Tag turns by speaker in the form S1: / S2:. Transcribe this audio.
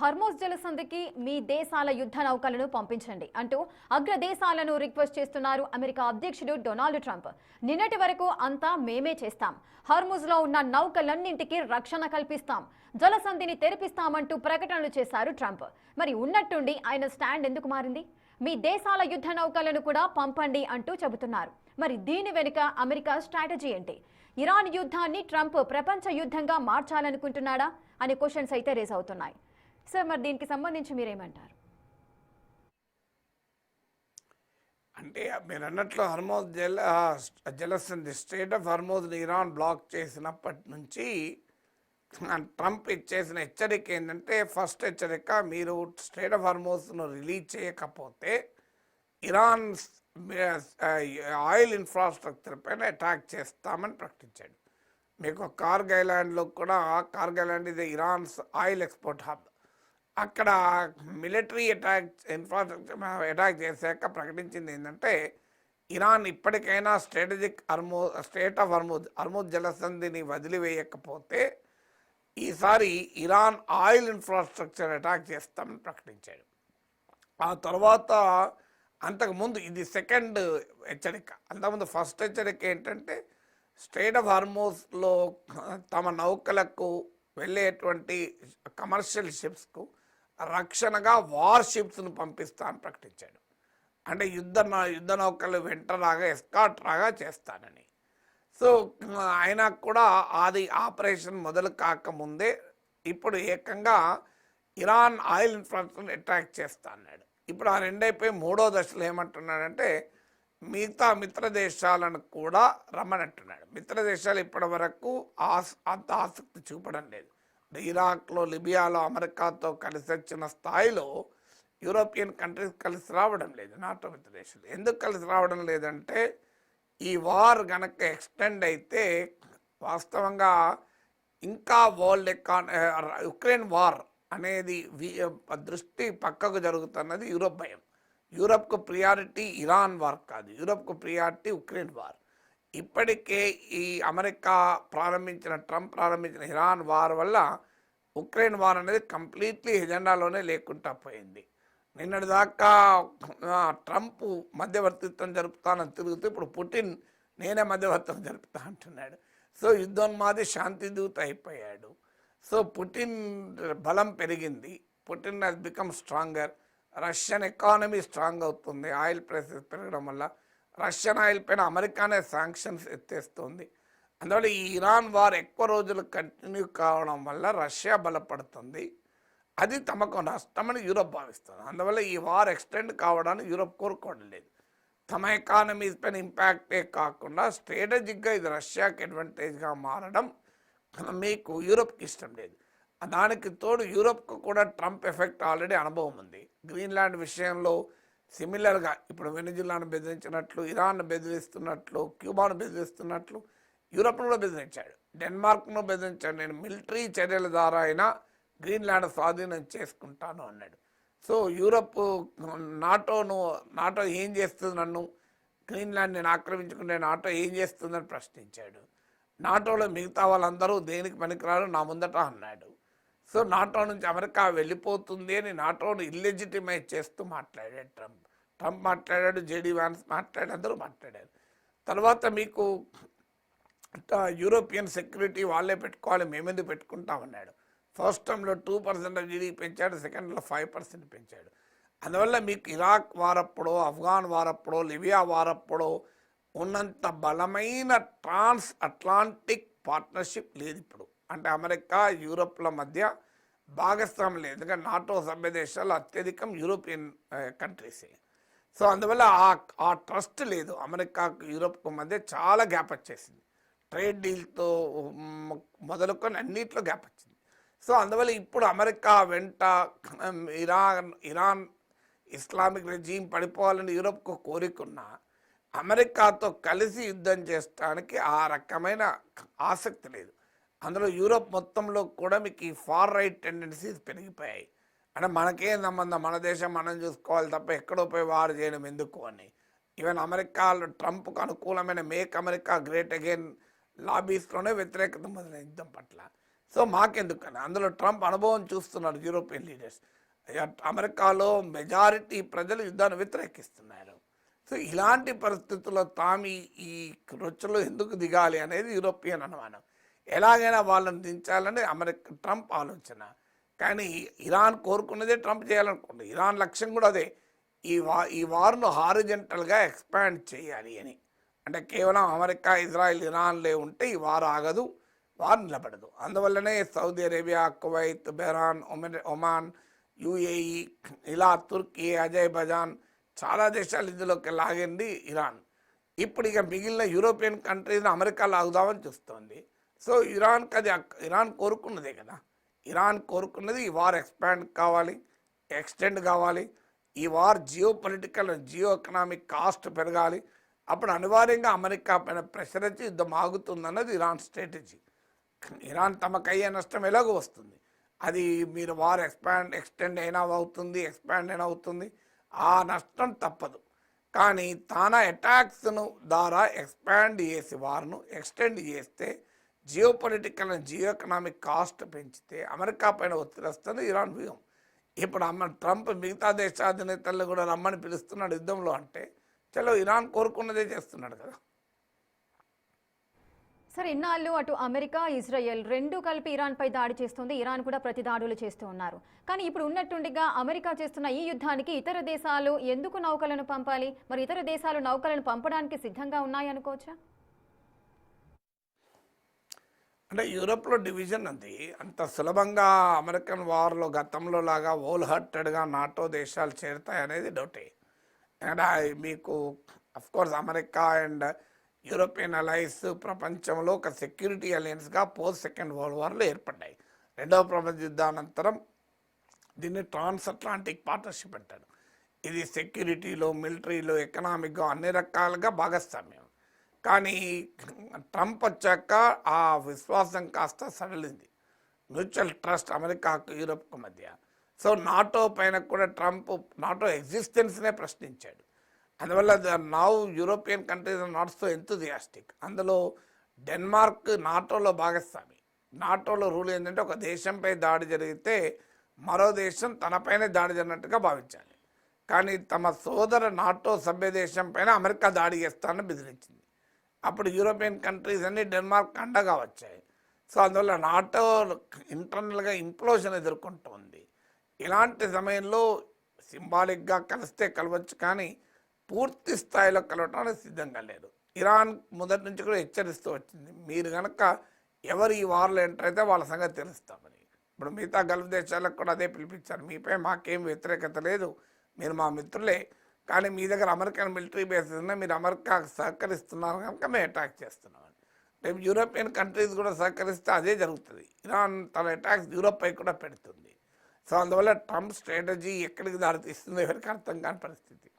S1: Hormuz జలసంధికి మీ దేశాల యుద్ధ నౌకలను పంపించండి అంటూ అగ్ర దేశాలను రిక్వెస్ట్ చేస్తున్నారు అమెరికా అధ్యక్షుడు డొనాల్డ్ ట్రంప్. నిన్నటి వరకు అంతా మేమే చేస్తాం, హర్మూజ్ లో ఉన్న నౌకలన్నింటికి రక్షణ కల్పిస్తాం, జలసంధిని తెరిపిస్తామంటూ ప్రకటనలు చేశారు ట్రంప్. మరి ఉన్నట్టుండి ఆయన స్టాండ్ ఎందుకు మారింది? మీ దేశాల యుద్ధ నౌకలను కూడా పంపండి అంటూ చెబుతున్నారు. మరి దీని వెనుక అమెరికా స్ట్రాటజీ ఏంటి? ఇరాన్ యుద్ధాన్ని ట్రంప్ ప్రపంచ యుద్ధంగా మార్చాలనుకుంటున్నాడా అనే క్వశ్చన్స్ అయితే రేజ్ అవుతున్నాయి. సార్, మరి దీనికి సంబంధించి మీరేమంటారు?
S2: అంటే మీరు అన్నట్లు హర్మోజ్ జలసంధి స్టేట్ ఆఫ్ హర్మోజ్ని ఇరాన్ బ్లాక్ చేసినప్పటి నుంచి ట్రంప్ ఇచ్చేసిన హెచ్చరిక ఏంటంటే, ఫస్ట్ హెచ్చరిక, మీరు స్టేట్ ఆఫ్ హర్మోజ్ను రిలీజ్ చేయకపోతే ఇరాన్ ఆయిల్ ఇన్ఫ్రాస్ట్రక్చర్ పైన అటాక్ చేస్తామని ప్రకటించాడు. మీకు కార్గ్ ఐలాండ్లో కూడా, కార్గ్ ఐలాండ్ ఇది ఇరాన్స్ ఆయిల్ ఎక్స్పోర్ట్ హబ్, అక్కడ మిలిటరీ ఇన్ఫ్రాస్ట్రక్చర్ అటాక్ చేశాక ప్రకటించింది ఏంటంటే, ఇరాన్ ఇప్పటికైనా స్టేట్ ఆఫ్ హర్మూజ్ జలసంధిని వదిలివేయకపోతే ఈసారి ఇరాన్ ఆయిల్ ఇన్ఫ్రాస్ట్రక్చర్ అటాక్ చేస్తామని ప్రకటించాడు. ఆ తర్వాత అంతకుముందు ఇది సెకండ్ హెచ్చరిక. అంతకుముందు ఫస్ట్ హెచ్చరిక ఏంటంటే, స్టేట్ ఆఫ్ హర్మూజ్లో తమ నౌకలకు వెళ్ళేటువంటి కమర్షియల్ షిప్స్కు రక్షణగా వార్ షిప్స్ను పంపిస్తా అని ప్రకటించాడు. అంటే యుద్ధ నౌకలు వెంట రాగా, ఎస్కాట్ రాగా చేస్తానని. సో అయినా కూడా అది ఆపరేషన్ మొదలు కాకముందే ఇప్పుడు ఏకంగా ఇరాన్ ఆయిల్ ఇన్ఫ్రాస్ట్రక్చర్ అటాక్ చేస్తా అన్నాడు. ఇప్పుడు ఆ రెండైపోయి మూడో దశలో ఏమంటున్నాడంటే, మిగతా మిత్ర దేశాలను కూడా రమ్మనంటున్నాడు. మిత్ర దేశాలు ఇప్పటి వరకు అంత ఆసక్తి చూపడం లేదు. ఇరాక్లో, లిబియాలో అమెరికాతో కలిసి వచ్చిన స్థాయిలో యూరోపియన్ కంట్రీస్ కలిసి రావడం లేదు. నాటో మిత్ర దేశాలు ఎందుకు కలిసి రావడం లేదంటే, ఈ వార్ గనక ఎక్స్టెండ్ అయితే వాస్తవంగా ఇంకా యుక్రెయిన్ వార్ అనేది దృష్టి పక్కకు జరుగుతున్నది యూరోప్ భయం. యూరోప్కు ప్రియారిటీ ఇరాన్ వార్ కాదు, యూరోప్కు ప్రియారిటీ ఉక్రెయిన్ వార్. ఇప్పటికే ఈ ట్రంప్ ప్రారంభించిన ఇరాన్ వార్ వల్ల ఉక్రెయిన్ వార్ అనేది కంప్లీట్లీ ఎజెండాలోనే లేకుండా పోయింది. నిన్నటి దాకా ట్రంప్ మధ్యవర్తిత్వం జరుపుతానని తిరుగుతూ ఇప్పుడు పుటిన్ నేనే మధ్యవర్తిత్వం జరుపుతా అంటున్నాడు. సో యుద్ధోన్మాది శాంతి దూత అయిపోయాడు. సో పుటిన్ బలం పెరిగింది. Putin has become stronger. Russian economy strong అవుతుంది ఆయిల్ ప్రైసెస్ పెరగడం వల్ల. రష్యన్ ఆయిల్ పైన అమెరికానే శాంక్షన్స్ ఎత్తేస్తుంది. అందువల్ల ఈ ఇరాన్ వార్ ఎక్కువ రోజులు కంటిన్యూ కావడం వల్ల రష్యా బలపడుతుంది. అది తమకు నష్టమని యూరోప్ భావిస్తుంది. అందువల్ల ఈ వార్ ఎక్స్టెండ్ కావడానికి యూరోప్ కోరుకోవడం లేదు. తమ ఎకానమీస్ పైన ఇంపాక్టే కాకుండా స్ట్రాటజిక్గా ఇది రష్యాకి అడ్వాంటేజ్గా మారడం మీకు యూరోప్కి ఇష్టం లేదు. దానికి తోడు యూరోప్కు కూడా ట్రంప్ ఎఫెక్ట్ ఆల్రెడీ అనుభవం ఉంది. గ్రీన్లాండ్ విషయంలో సిమిలర్గా ఇప్పుడు వెనిజులాను బెదిరించినట్లు, ఇరాన్ను బెదిరిస్తున్నట్లు, క్యూబాను బెదిరిస్తున్నట్లు యూరోప్ను కూడా బెదిరించాడు, డెన్మార్క్ను బెదిరించాడు. నేను మిలిటరీ చర్యల ద్వారా అయినా గ్రీన్లాండ్ స్వాధీనం చేసుకుంటాను అన్నాడు. సో యూరోప్ నాటో ఏం చేస్తుంది, నన్ను గ్రీన్లాండ్ నేను ఆక్రమించుకుంటే నాటో ఏం చేస్తుందని ప్రశ్నించాడు. నాటోలో మిగతా వాళ్ళందరూ దేనికి పనికిరారు నా ముందట అన్నాడు. సో నాటో నుంచి అమెరికా వెళ్ళిపోతుంది అని నాటోను ఇల్లెజిటిమైజ్ చేస్తూ మాట్లాడాడు ట్రంప్ మాట్లాడాడు, జేడీ వాన్స్ మాట్లాడాడు, అందరూ మాట్లాడారు. తర్వాత మీకు యూరోపియన్ సెక్యూరిటీ వాళ్ళే పెట్టుకోవాలి, మేమెందుకు పెట్టుకుంటామన్నాడు. ఫస్ట్ టైంలో 2% ఆఫ్ జీడీ పెంచాడు, సెకండ్లో 5% పెంచాడు. అందువల్ల మీకు ఇరాక్ వారప్పుడో, ఆఫ్ఘాన్ వారప్పుడో, లిబియా వారప్పుడో ఉన్నంత బలమైన ట్రాన్స్ అట్లాంటిక్ పార్ట్నర్షిప్ లేదు ఇప్పుడు. అంటే అమెరికా యూరోప్ల మధ్య భాగస్వామ్యం లేదు. ఎందుకంటే నాటో సభ్య దేశాలు అత్యధికం యూరోపియన్ కంట్రీసే. సో అందువల్ల ఆ ట్రస్ట్ లేదు. అమెరికాకు యూరోప్కు మధ్య చాలా గ్యాప్ వచ్చేసింది. ట్రేడ్ డీల్తో మొదలుకొని అన్నిట్లో గ్యాప్ వచ్చింది. సో అందువల్ల ఇప్పుడు అమెరికా వెంట ఇరాన్ ఇస్లామిక్ రెజీమ్ పడిపోవాలని యూరోప్కు కోరికున్నా అమెరికాతో కలిసి యుద్ధం చేయడానికి ఆ రకమైన ఆసక్తి లేదు. అందులో యూరోప్ మొత్తంలో కూడా మీకు ఈ ఫార్ రైట్ టెండెన్సీస్ పెరిగిపోయాయి. అంటే మనకేం సంబంధం, మన దేశం మనం చూసుకోవాలి తప్ప ఎక్కడో పోయి వారు చేయడం ఎందుకు అని. ఈవెన్ అమెరికాలో ట్రంప్కు అనుకూలమైన మేక్ అమెరికా గ్రేట్ అగైన్ లాబీస్లోనే వ్యతిరేకత మొదలైన యుద్ధం పట్ల. సో మాకెందుకని అందులో ట్రంప్ అనుభవం చూస్తున్నారు యూరోపియన్ లీడర్స్. అమెరికాలో మెజారిటీ ప్రజలు యుద్ధాన్ని వ్యతిరేకిస్తున్నారు. సో ఇలాంటి పరిస్థితుల్లో తాము ఈ రొచ్చులో ఎందుకు దిగాలి అనేది యూరోపియన్ అనుమానం. ఎలాగైనా వాళ్ళని దించాలని ట్రంప్ ఆలోచన. కానీ ఇరాన్ కోరుకున్నదే ట్రంప్ చేయాలనుకుంటుంది. ఇరాన్ లక్ష్యం కూడా అదే, ఈ వార్ను హారిజెంటల్గా ఎక్స్పాండ్ చేయాలి అని. అంటే కేవలం అమెరికా, ఇజ్రాయెల్, ఇరాన్లే ఉంటే ఈ వార్ ఆగదు, వార్ నిలబడదు. అందువల్లనే Saudi Arabia, Kuwait, బెహ్రాన్, Oman, UAE, ఇలా తుర్కీ, అజర్బైజాన్ చాలా దేశాలు ఇందులోకి లాగింది ఇరాన్. ఇప్పుడు ఇక మిగిలిన యూరోపియన్ కంట్రీస్ని అమెరికా లాగుదామని చూస్తోంది. సో ఇరాన్ కోరుకున్నదే కదా. ఇరాన్ కోరుకున్నది ఈ వార్ ఎక్స్టెండ్ కావాలి. ఈ war geopolitical, geoeconomic cost పెరగాలి. అప్పుడు అనివార్యంగా అమెరికా పైన ప్రెషర్ వచ్చి యుద్ధం ఆగుతుందన్నది ఇరాన్ స్ట్రాటజీ. ఇరాన్ తమకు అయ్యే నష్టం ఎలాగో వస్తుంది. అది మీరు వార్ ఎక్స్టెండ్ అయినా అవుతుంది, ఎక్స్పాండ్ అయినా అవుతుంది, ఆ నష్టం తప్పదు. కానీ తాన అటాక్స్ను ద్వారా ఎక్స్పాండ్ చేసి వార్ను ఎక్స్టెండ్ చేస్తే geopolitical and geoeconomic cost పెంచితే అమెరికా పైన ఒత్తిడి వస్తుంది ఇరాన్ వ్యూహం. ఇప్పుడు ట్రంప్ మిగతా దేశాధినేతలను కూడా రమ్మని పిలుస్తున్నాడు యుద్ధంలో. అంటే చలో ఇరాన్ కోరుకున్నదే చేస్తున్నాడు కదా.
S1: సరే, ఇన్నాళ్ళు అటు అమెరికా, ఇజ్రాయెల్ రెండు కలిపి ఇరాన్పై దాడి చేస్తుంది, ఇరాన్ కూడా ప్రతి దాడులు చేస్తూ ఉన్నారు. కానీ ఇప్పుడు ఉన్నట్టుండిగా అమెరికా చేస్తున్న ఈ యుద్ధానికి ఇతర దేశాలు ఎందుకు నౌకలను పంపాలి? మరి ఇతర దేశాలు నౌకలను పంపడానికి సిద్ధంగా ఉన్నాయి అనుకోవచ్చా?
S2: అంటే యూరోప్లో డివిజన్ ఉంది. అంత సులభంగా అమెరికన్ వార్లో గతంలో లాగా హోల్ హార్టెడ్గా నాటో దేశాలు చేరుతాయనేది డౌటే. అండ్ మీకు of course America and European alliance ప్రపంచంలో ఒక సెక్యూరిటీ అలయన్స్గా పోస్ట్ సెకండ్ వరల్డ్ వార్లో ఏర్పడ్డాయి. రెండవ ప్రపంచ యుద్ధానంతరం దీన్ని ట్రాన్స్ అట్లాంటిక్ పార్ట్నర్షిప్ అంటారు. ఇది సెక్యూరిటీలో, మిలిటరీలో, ఎకనామిక్గా అన్ని రకాలుగా భాగస్వామ్యం. కానీ ట్రంప్ వచ్చాక ఆ విశ్వాసం కాస్త సడలింది. మ్యూచువల్ ట్రస్ట్ అమెరికాకు, యూరోప్కు మధ్య. సో నాటో పైన కూడా ట్రంప్ నాటో ఎగ్జిస్టెన్స్నే ప్రశ్నించాడు. అందువల్ల now European countries are not so enthusiastic. అందులో డెన్మార్క్ నాటోలో భాగస్వామి. నాటోలో రూల్ ఏంటంటే ఒక దేశంపై దాడి జరిగితే మరో దేశం తనపైనే దాడి జరిగినట్టుగా భావించాలి. కానీ తమ సోదర నాటో సభ్య దేశం పైన అమెరికా దాడి చేస్తానని బెదిరించింది. అప్పుడు యూరోపియన్ కంట్రీస్ అన్ని డెన్మార్క్ అండగా వచ్చాయి. సో అందువల్ల నాటో ఇంటర్నల్గా ఇంప్లోషన్ ఎదుర్కొంటుంది. ఇలాంటి సమయంలో సింబాలిక్గా కలిస్తే కలవచ్చు, కానీ పూర్తి స్థాయిలో కలవటానికి సిద్ధంగా లేదు. ఇరాన్ మొదటి నుంచి కూడా హెచ్చరిస్తూ వచ్చింది, మీరు కనుక ఎవరు ఈ వార్లో ఎంటర్ అయితే వాళ్ళ సంగతి తెలుస్తామని. ఇప్పుడు మిగతా గల్ఫ్ దేశాలకు కూడా అదే పిలిపించారు, మీపై మాకేం వ్యతిరేకత లేదు, మీరు మా మిత్రులే, కానీ మీ దగ్గర అమెరికన్ మిలిటరీ బేసెస్ ఉన్నాయి, మీరు అమెరికాకు సహకరిస్తున్నారు కనుక మేము అటాక్ చేస్తున్నామని. రేపు యూరోపియన్ కంట్రీస్ కూడా సహకరిస్తే అదే జరుగుతుంది. ఇరాన్ తన అటాక్స్ యూరోప్ పై కూడా పెడుతుంది. సో అందువల్ల ట్రంప్ స్ట్రాటజీ ఎక్కడికి దారితీస్తుందో ఎవరికి అర్థం కాని పరిస్థితి.